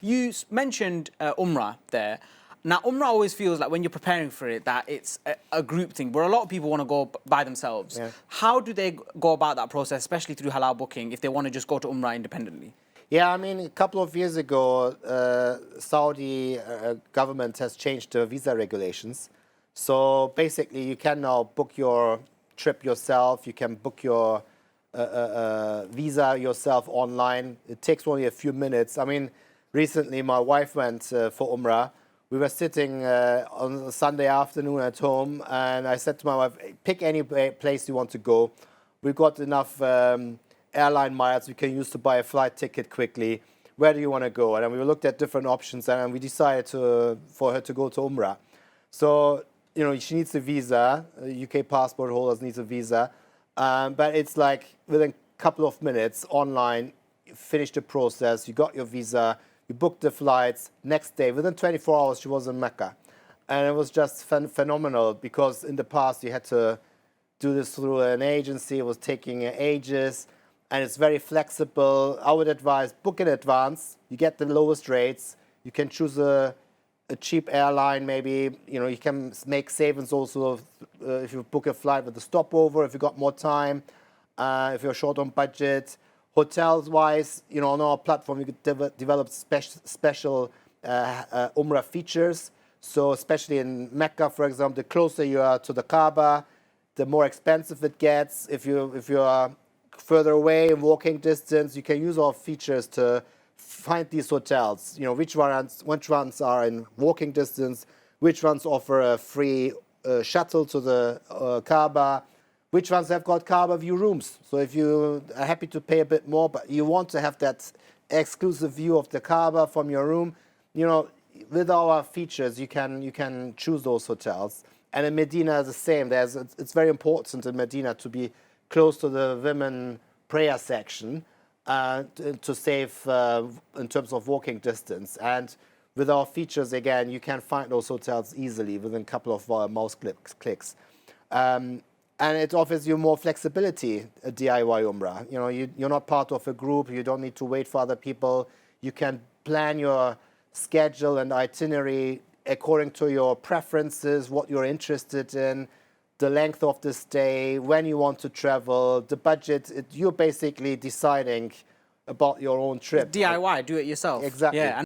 You mentioned Umrah there. Now, Umrah always feels like when you're preparing for it that it's a group thing, where a lot of people want to go by themselves. Yeah. How do they go about that process, especially through Halal booking, if they want to just go to Umrah independently? Yeah, I mean, a couple of years ago, Saudi government has changed the visa regulations. So basically, you can now book your trip yourself. You can book your visa yourself online. It takes only a few minutes. I mean, recently my wife went for Umrah. We were sitting on a Sunday afternoon at home, and I said to my wife, pick any place you want to go. We've got enough airline miles we can use to buy a flight ticket quickly. Where do you want to go? And then we looked at different options, and we decided for her to go to Umrah. So, you know, she needs a visa. UK passport holders needs a visa. But it's like within a couple of minutes online, you finish the process, you got your visa, you booked the flights. Next day, within 24 hours, she was in Mecca. And it was just phenomenal, because in the past you had to do this through an agency. It was taking ages, and it's very flexible. I would advise book in advance. You get the lowest rates. You can choose a cheap airline, maybe. You know, you can make savings also if you book a flight with a stopover, if you got more time, if you're short on budget. Hotels-wise, you know, on our platform, you could develop special Umrah features. So especially in Mecca, for example, the closer you are to the Kaaba, the more expensive it gets. If you are further away in walking distance, you can use our features to find these hotels. You know, which ones are in walking distance, which ones offer a free shuttle to the Kaaba, which ones have got Kaaba view rooms. So if you are happy to pay a bit more, but you want to have that exclusive view of the Kaaba from your room, you know, with our features, you can choose those hotels. And in Medina, the same. It's very important in Medina to be close to the women prayer section to save in terms of walking distance. And with our features, again, you can find those hotels easily within a couple of mouse clicks. And it offers you more flexibility, a DIY Umrah. You know, you're not part of a group. You don't need to wait for other people. You can plan your schedule and itinerary according to your preferences, what you're interested in, the length of the stay, when you want to travel, the budget. You're basically deciding about your own trip. DIY, do it yourself. Exactly. Yeah.